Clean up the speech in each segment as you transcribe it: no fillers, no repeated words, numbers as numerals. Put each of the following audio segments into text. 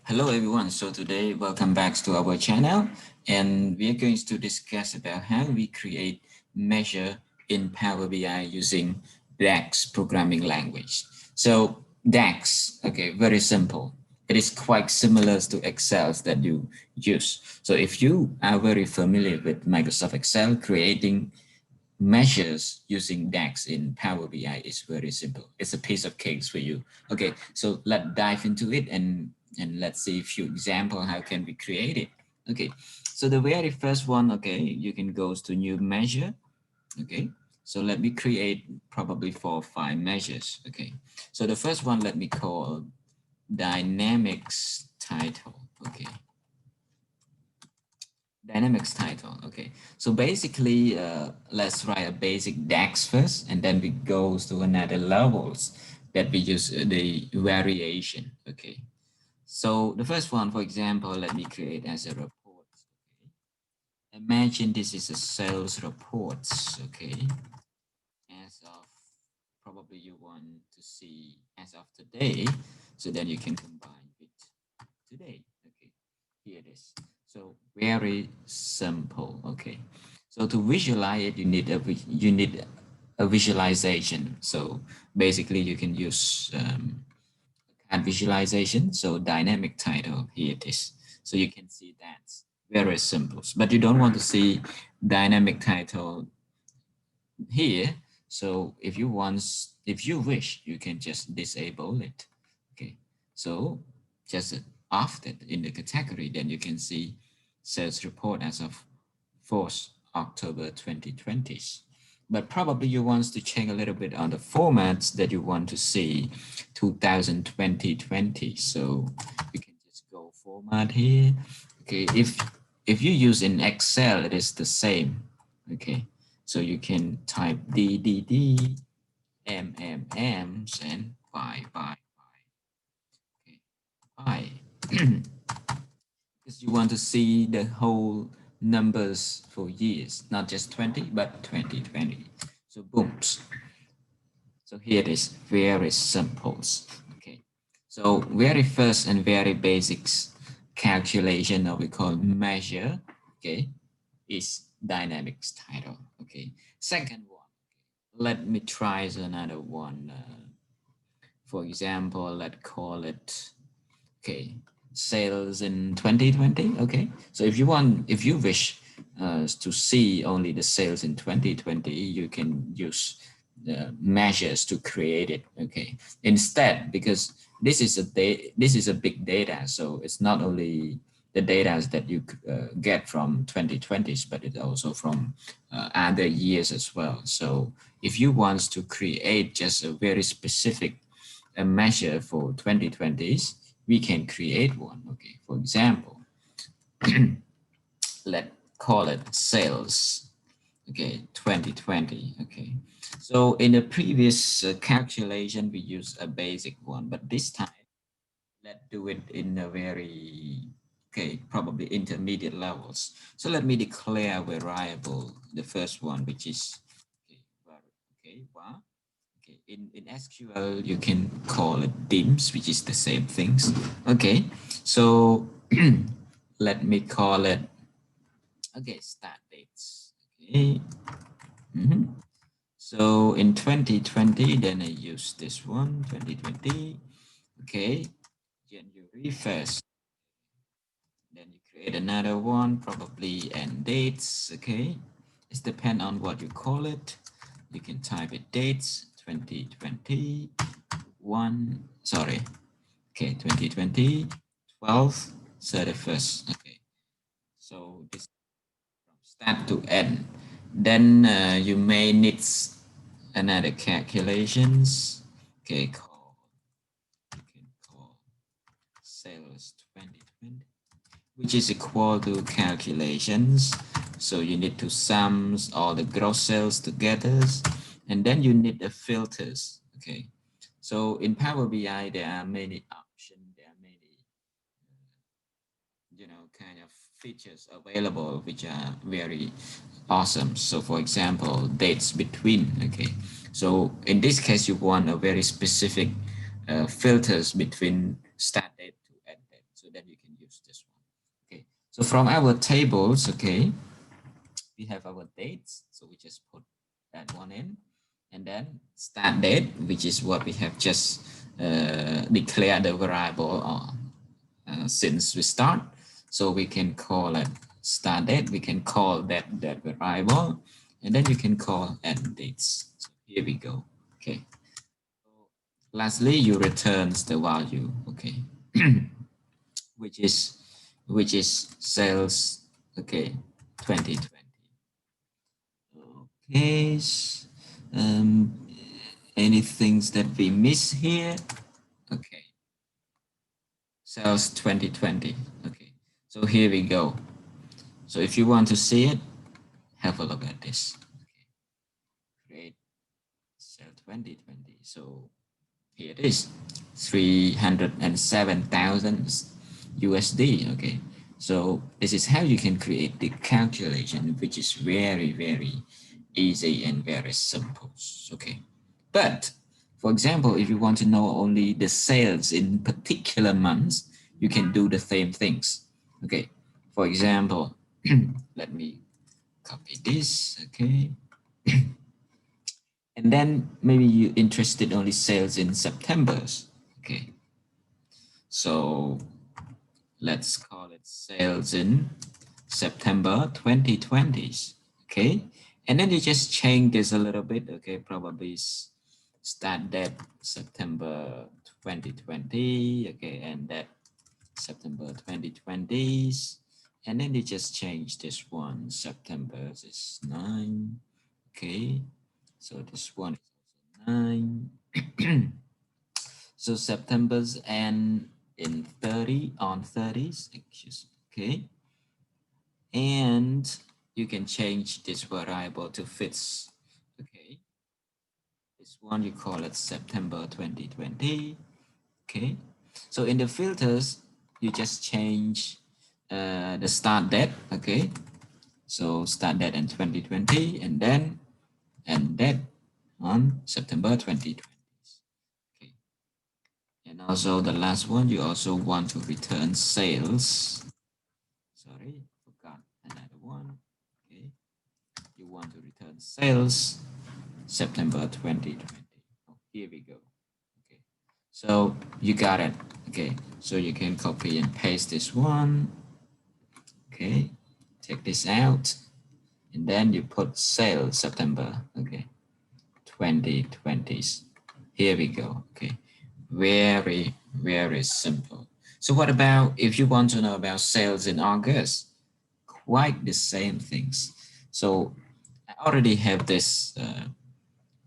Hello everyone. So today, welcome back to our channel, and we are going to discuss about how we create measure in Power BI using DAX programming language. So DAX, okay, very simple. It is quite similar to Excel that you use. So if you are very familiar with Microsoft Excel, creating measures using DAX in Power BI is very simple. It's a piece of cake for you. Okay, so let's dive into it and let's see a few examples. How can we create it? Okay, so the very first one, okay, you can go to new measure. Okay, so let me create probably 4 or 5 measures. Okay, so the first one, let me call dynamics title. Okay, dynamics title. Okay, so basically, let's write a basic DAX first, and then we go to another levels that we use the variation. Okay, so the first one, for example, let me create as a report. Okay, imagine this is a sales reports. Okay, as of probably you want to see as of today, so then you can combine with today. Okay, here it is. So very simple. Okay, so to visualize it, you need a visualization. So basically, you can use CAD visualization. So dynamic title, here it is. So you can see that very simple. But you don't want to see dynamic title here. So if you wish, you can just disable it. Okay, so just after in the category, then you can see sales report as of 4th October 2020. But probably you want to check a little bit on the formats that you want to see 2020. So you can just go format here. Okay, if you use in Excel, it is the same. Okay, so you can type DDD, MMMs, and by. Okay, by. Because you want to see the whole numbers for years, not just 20, but 2020. So booms. So here it is, very simple. Okay, so very first and very basics calculation, or we call measure, okay, is dynamics title. Okay, second one, let me try another one. For example, let's call it, okay, sales in 2020. Okay, so if you wish to see only the sales in 2020, you can use the measures to create it. Okay, instead, because this is a big data, so it's not only the data that you get from 2020s, but it's also from other years as well. So if you want to create just a very specific measure for 2020s, we can create one. Okay, for example, let's call it sales. Okay, 2020. Okay, so in the previous calculation, we used a basic one, but this time, let's do it in a very, okay, probably intermediate levels. So let me declare a variable, the first one, which is, okay, var. Okay, in SQL, you can call it dims, which is the same things. Okay, so let me call it, okay, start dates. Okay. So in 2020, then I use this one, 2020. Okay, January 1st. Then you create another one, probably end dates. Okay, it depends on what you call it. You can type it dates 2021. Sorry, okay, 2020 12 31st. Okay, so this from start to end. Then you may need another calculations. Okay, you can call sales 2020, which is equal to calculations. So you need to sum all the gross sales together, and then you need the filters. Okay, so in Power BI, there are many options. There are many, kind of features available, which are very awesome. So for example, dates between. Okay, so in this case, you want a very specific filters between start date to end date. So then So from our tables, okay, we have our dates. So we just put that one in, and then start date, which is what we have just declared the variable since we start. So we can call it start date. We can call that variable, and then you can call end dates. So here we go. Okay. Lastly, you returns the value. Okay. which is sales. Okay. 2020. Okay. Um, any things that we miss here? Okay. Sales 2020. Okay. So here we go. So if you want to see it, have a look at this. Okay. Create sale 2020. So here it is, 307,000 USD. Okay. So this is how you can create the calculation, which is very, very easy and very simple. Okay. But for example, if you want to know only the sales in particular months, you can do the same things. Okay. For example, let me copy this. Okay. And then maybe you interested only sales in September's. Okay. So let's call it sales in September 2020. Okay. And then you just change this a little bit. Okay. Probably start that September 2020. Okay. And that September 2020. And then you just change this one. September is 9. Okay. So this one is also 9. So September's end in 30 on 30s. Okay. And you can change this variable to fits. Okay. This one you call it September 2020. Okay. So in the filters, you just change the start date. Okay. So start date in 2020 and then end date on September 2020. Okay. And also the last one, you also want to return sales. Sorry, forgot another one. Okay. You want to return sales September 2020. Oh, here we go. Okay. So you got it. Okay. So you can copy and paste this one. Okay. Take this out. And then you put sales September. Okay. 2020s. Here we go. Okay. Very, very simple. So what about if you want to know about sales in August? Quite the same things. So I already have this,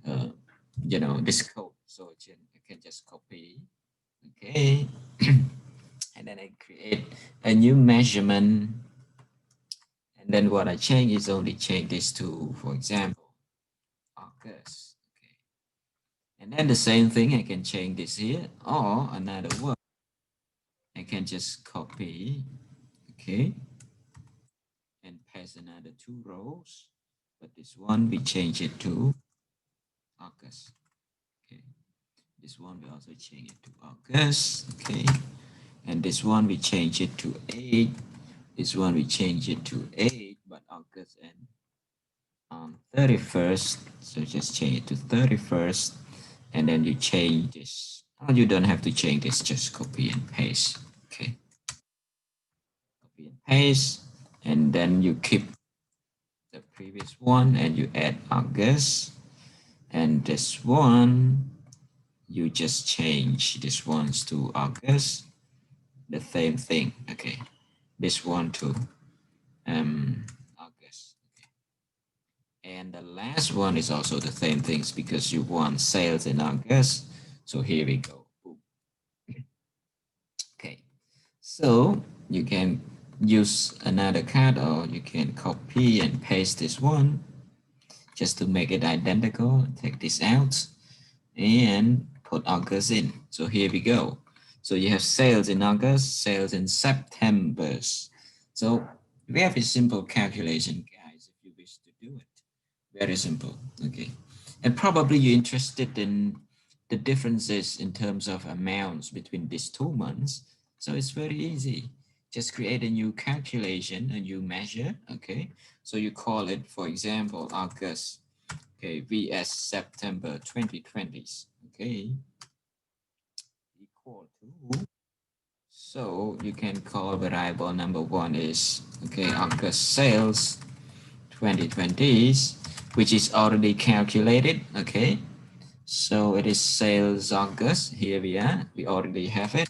this code. So I can just copy. Okay. And then I create a new measurement. And then what I change is only change this to, for example, August. Okay. And then the same thing, I can change this here or another word. I can just copy, okay, and paste another 2 rows. But this one, we change it to August. Okay. This one, we also change it to August. Okay. And this one, we change it to 8. This one, we change it to 8, but August and 31st. So just change it to 31st. And then you change this. Oh, you don't have to change this, just copy and paste. Okay. Copy and paste. And then you keep the previous one and you add August. And this one, you just change this ones to August. The same thing. Okay. This one to August. Okay. And the last one is also the same things because you want sales in August. So here we go. Boom. Okay. So you can use another card or you can copy and paste this one just to make it identical. Take this out and put August in. So here we go. So you have sales in August, sales in September. So very simple calculation, guys, if you wish to do it. Very simple. Okay. And probably you're interested in the differences in terms of amounts between these 2 months. So it's very easy. just create a new calculation, a new measure. Okay, so you call it, for example, August, okay, vs September 2020. Okay, equal to, so you can call variable number one is, okay, August sales 2020s, which is already calculated. Okay, so it is sales August. Here we are, we already have it.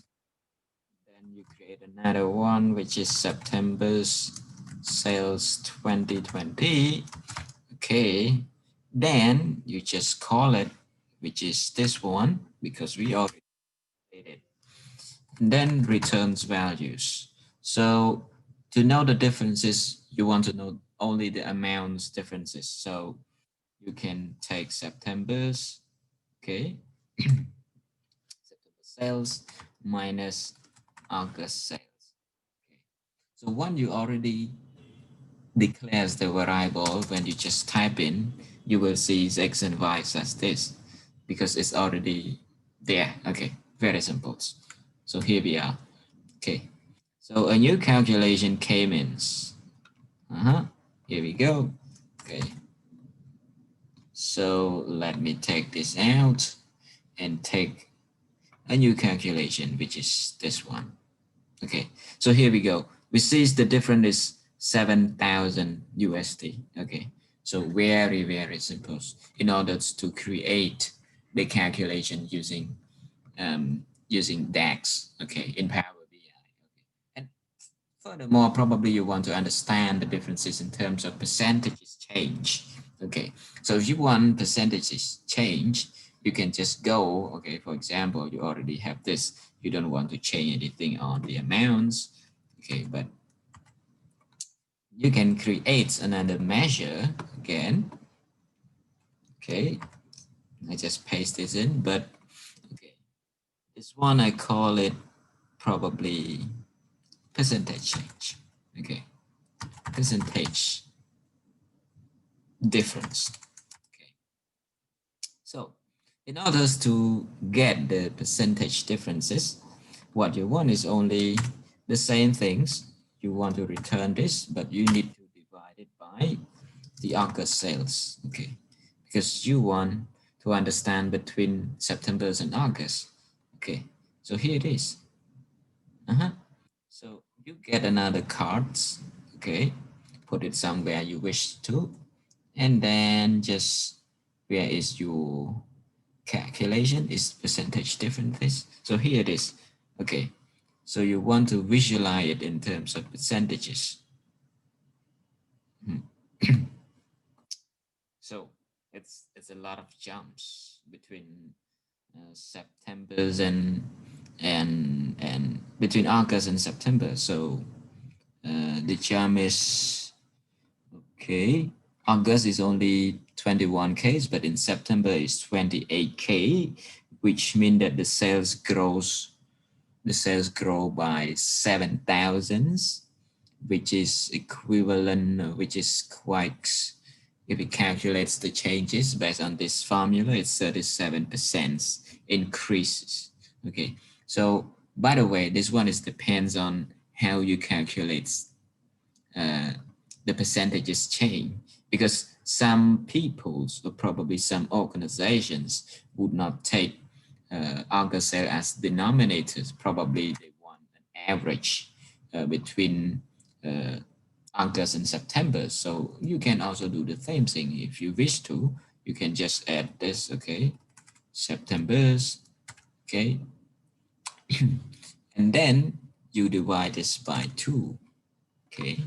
Then you create another one, which is September's sales 2020. Okay, then you just call it, which is this one, because we already did it. And then returns values. So to know the differences, you want to know only the amounts differences. So you can take September's, okay, September sales minus August sales. Okay. So one you already declares the variable, when you just type in, you will see x and y as this because it's already there. Okay, very simple. So here we are. Okay, so a new calculation came in. Here we go. Okay, so let me take this out and take a new calculation, which is this one. Okay, so here we go. We see the difference is 7,000 USD. Okay, so very, very simple in order to create the calculation using DAX, okay, in Power BI. Okay. And furthermore, probably you want to understand the differences in terms of percentages change. Okay, so if you want percentages change, you can just go, okay, for example, you already have this, you don't want to change anything on the amounts, okay, but you can create another measure again. Okay, I just paste this in, but okay, this one I call it probably percentage change. Okay, percentage difference. Okay, so in order to get the percentage differences, what you want is only the same things. You want to return this, but you need to divide it by the August sales. Okay, because you want to understand between September's and August. Okay, so here it is. So you get another cards. Okay, put it somewhere you wish to, and then just where is your calculation is percentage differences. So here it is. Okay, so you want to visualize it in terms of percentages. So it's a lot of jumps between September's and between August and September. So the jump is, okay, August is only 21K, but in September is 28K, which means that the sales grow by 7,000, which is equivalent, which is quite, if it calculates the changes based on this formula, it's 37% increases. Okay, so by the way, this one is depends on how you calculate uh, the percentages change, because some peoples or probably some organizations would not take August sale as denominators. Probably they want an average between uh, August and September. So you can also do the same thing if you wish to. You can just add this, okay, September's, okay, and then you divide this by 2, okay,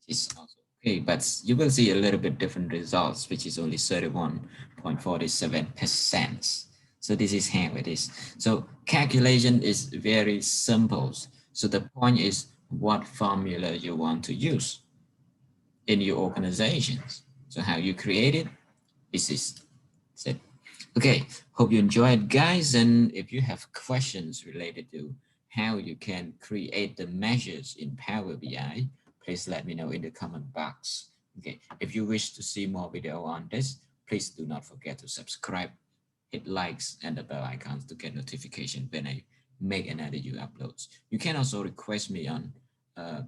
is also okay, but you will see a little bit different results, which is only 31.47%. So this is how it is. So calculation is very simple. So the point is what formula you want to use in your organizations. So how you create it, this is it. Okay, hope you enjoyed, guys. And if you have questions related to how you can create the measures in Power BI, please let me know in the comment box. Okay, if you wish to see more video on this, please do not forget to subscribe, hit likes and the bell icons to get notification when I make another you uploads. You can also request me on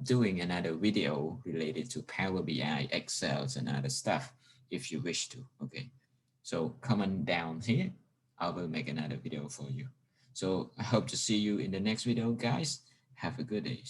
doing another video related to Power BI, Excel, and other stuff if you wish to. Okay, so comment down here. I will make another video for you. So I hope to see you in the next video, guys. Have a good day.